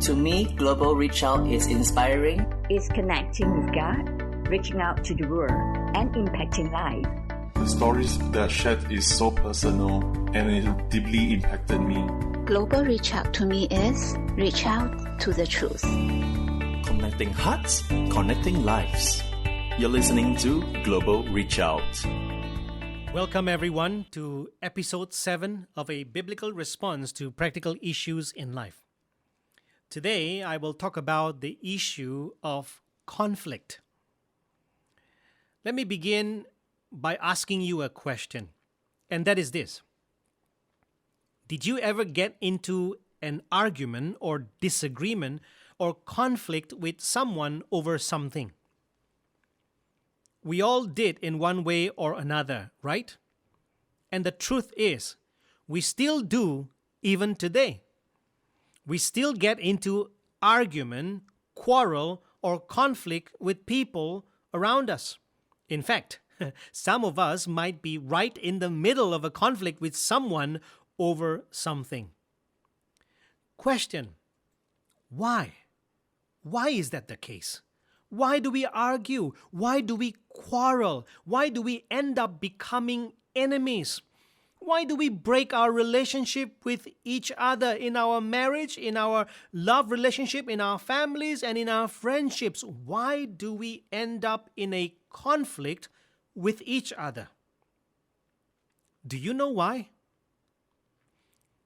To me, Global Reach Out is inspiring. It's connecting with God, reaching out to the world, and impacting life. The stories that shared is so personal and it deeply impacted me. Global Reach Out to me is reach out to the truth. Connecting hearts, connecting lives. You're listening to Global Reach Out. Welcome everyone to episode 7 of a biblical response to practical issues in life. Today, I will talk about the issue of conflict. Let me begin by asking you a question, and that is this. Did you ever get into an argument or disagreement or conflict with someone over something? We all did in one way or another, right? And the truth is, we still do even today. We still get into argument, quarrel, or conflict with people around us. In fact, some of us might be right in the middle of a conflict with someone over something. Question: why? Why is that the case? Why do we argue? Why do we quarrel? Why do we end up becoming enemies? Why do we break our relationship with each other in our marriage, in our love relationship, in our families, and in our friendships? Why do we end up in a conflict with each other? Do you know why?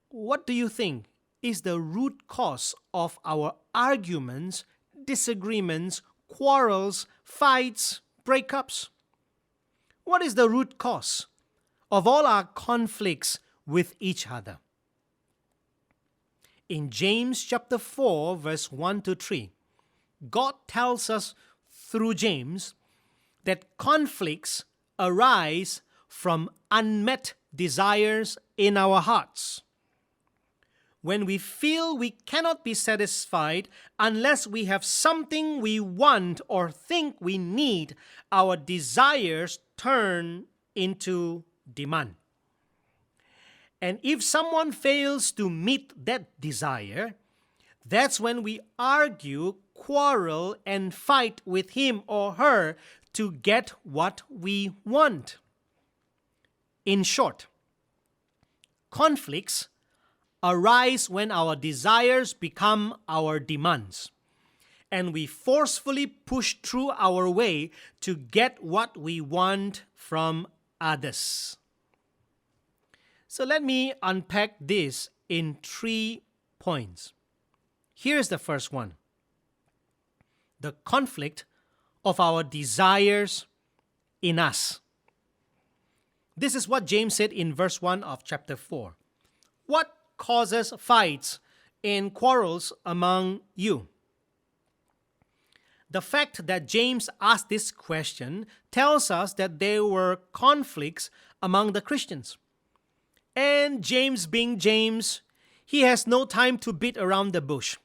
What do you think is the root cause of our arguments, disagreements, quarrels, fights, breakups? What is the root cause of all our conflicts with each other? In James chapter 4, verse 1 to 3, God tells us through James that conflicts arise from unmet desires in our hearts. When we feel we cannot be satisfied unless we have something we want or think we need, our desires turn into demand. And if someone fails to meet that desire, that's when we argue, quarrel, and fight with him or her to get what we want. In short, conflicts arise when our desires become our demands, and we forcefully push through our way to get what we want from others. So let me unpack this in 3 points. Here's the first one: the conflict of our desires in us. This is what James said in verse 1 of chapter 4. What causes fights and quarrels among you? The fact that James asked this question tells us that there were conflicts among the Christians. And James being James, he has no time to beat around the bush.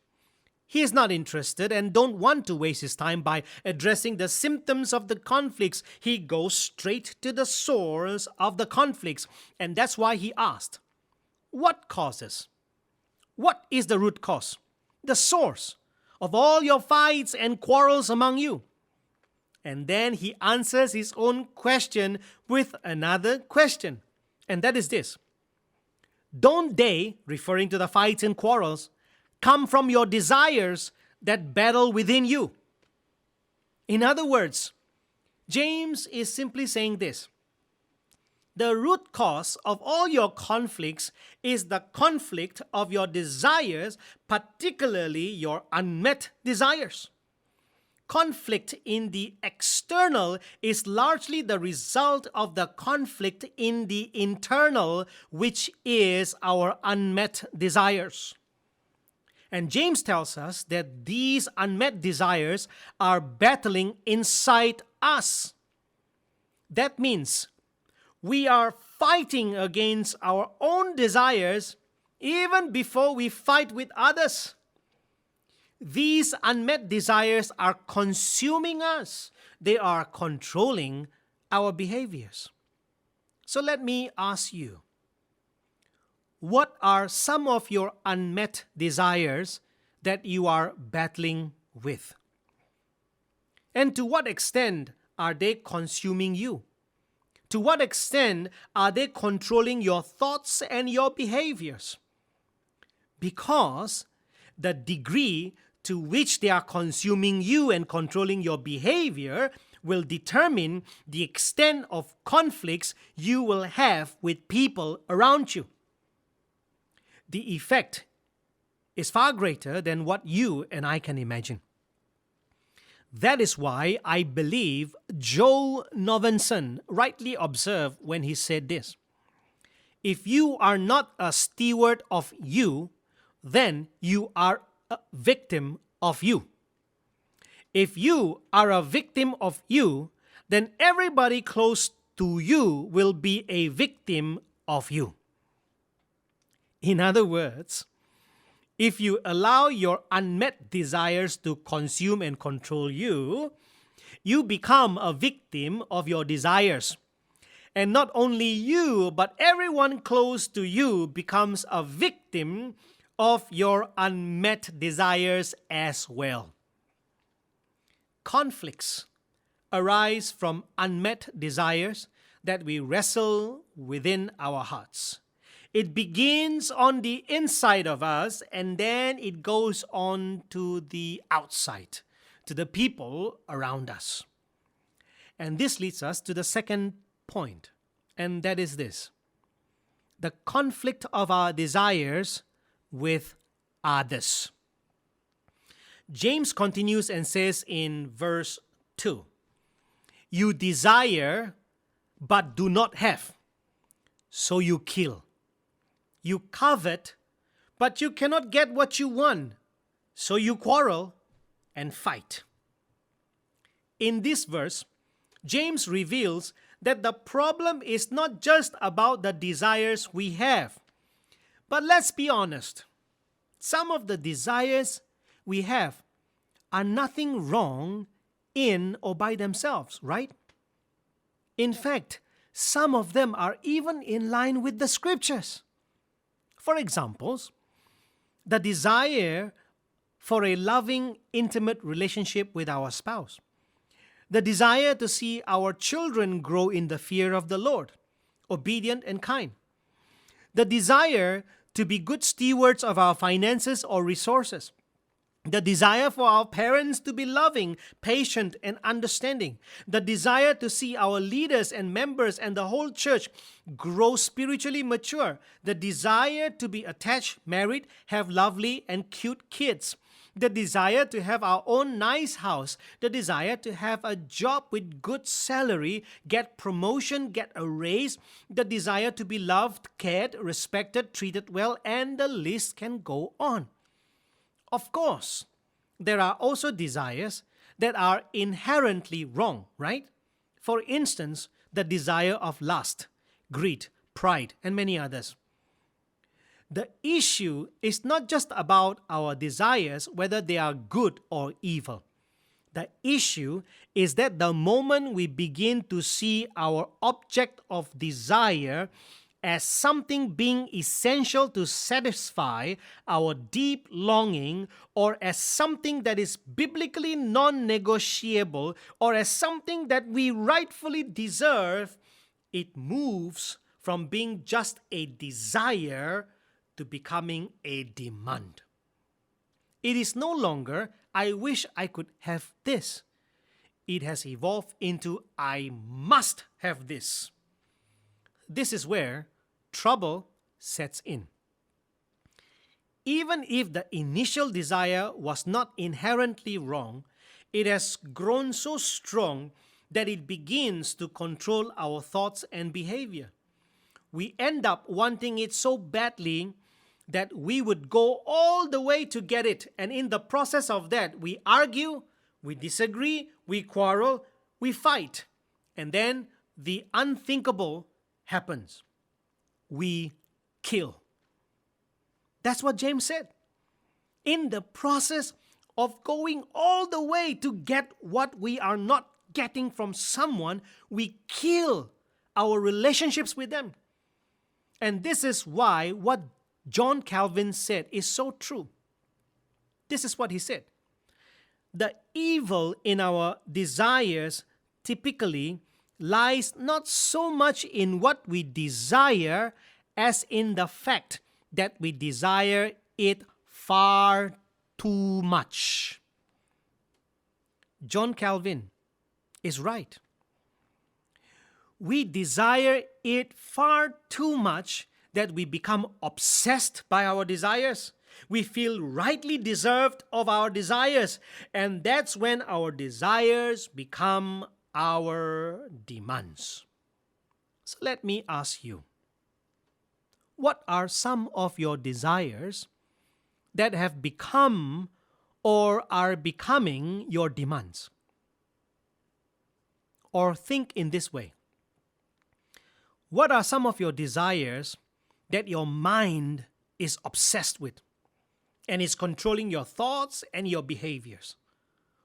He is not interested and don't want to waste his time by addressing the symptoms of the conflicts. He goes straight to the source of the conflicts. And that's why he asked, what causes? What is the root cause? The source of all your fights and quarrels among you. And then he answers his own question with another question. And that is this: don't they, referring to the fights and quarrels, come from your desires that battle within you? In other words, James is simply saying this: the root cause of all your conflicts is the conflict of your desires, particularly your unmet desires. Conflict in the external is largely the result of the conflict in the internal, which is our unmet desires. And James tells us that these unmet desires are battling inside us. That means we are fighting against our own desires even before we fight with others. These unmet desires are consuming us. They are controlling our behaviors. So let me ask you, what are some of your unmet desires that you are battling with? And to what extent are they consuming you? To what extent are they controlling your thoughts and your behaviors? Because the degree to which they are consuming you and controlling your behavior will determine the extent of conflicts you will have with people around you. The effect is far greater than what you and I can imagine. That is why I believe Joel Novenson rightly observed when he said this: if you are not a steward of you, then you are a victim of you. If you are a victim of you, then everybody close to you will be a victim of you. In other words, if you allow your unmet desires to consume and control you, you become a victim of your desires. And not only you, but everyone close to you becomes a victim of your unmet desires as well. Conflicts arise from unmet desires that we wrestle within our hearts. It begins on the inside of us, and then it goes on to the outside, to the people around us. And this leads us to the second point, and that is this: the conflict of our desires with others. James continues and says in verse 2, you desire but do not have, so you kill. You covet, but you cannot get what you want, so you quarrel and fight. In this verse, James reveals that the problem is not just about the desires we have. But let's be honest, some of the desires we have are nothing wrong in or by themselves, right? In fact, some of them are even in line with the scriptures. For example, the desire for a loving, intimate relationship with our spouse, the desire to see our children grow in the fear of the Lord, obedient and kind, the desire to be good stewards of our finances or resources, the desire for our parents to be loving, patient, and understanding, the desire to see our leaders and members and the whole church grow spiritually mature, the desire to be attached, married, have lovely and cute kids, the desire to have our own nice house, the desire to have a job with good salary, get promotion, get a raise, the desire to be loved, cared, respected, treated well, and the list can go on. Of course, there are also desires that are inherently wrong, right? For instance, the desire of lust, greed, pride, and many others. The issue is not just about our desires, whether they are good or evil. The issue is that the moment we begin to see our object of desire as something being essential to satisfy our deep longing, or as something that is biblically non-negotiable, or as something that we rightfully deserve, it moves from being just a desire to becoming a demand. It is no longer, I wish I could have this. It has evolved into, I must have this. This is where trouble sets in. Even if the initial desire was not inherently wrong, it has grown so strong that it begins to control our thoughts and behavior. We end up wanting it so badly that we would go all the way to get it, and in the process of that, we argue, we disagree, we quarrel, we fight, and then the unthinkable happens. We kill. That's what James said. In the process of going all the way to get what we are not getting from someone, we kill our relationships with them. And this is why what John Calvin said is so true. This is what he said. The evil in our desires typically lies not so much in what we desire as in the fact that we desire it far too much. John Calvin is right. We desire it far too much that we become obsessed by our desires. We feel rightly deserved of our desires, and that's when our desires become our demands. So let me ask you, what are some of your desires that have become or are becoming your demands? Or think in this way. What are some of your desires that your mind is obsessed with and is controlling your thoughts and your behaviors?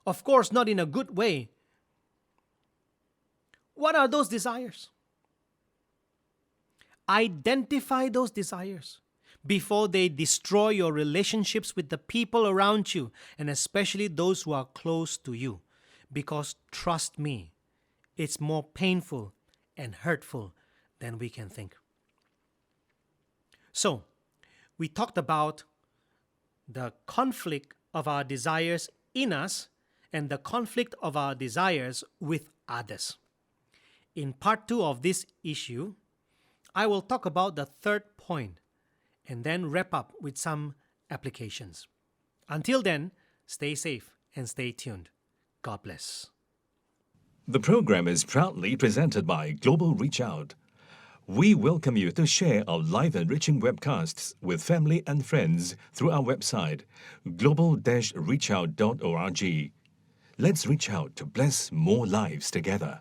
Of course, not in a good way. What are those desires? Identify those desires before they destroy your relationships with the people around you, and especially those who are close to you. Because trust me, it's more painful and hurtful than we can think. So, we talked about the conflict of our desires in us and the conflict of our desires with others. In part 2 of this issue, I will talk about the third point and then wrap up with some applications. Until then, stay safe and stay tuned. God bless. The program is proudly presented by Global Reach Out. We welcome you to share our live enriching webcasts with family and friends through our website, global-reachout.org. Let's reach out to bless more lives together.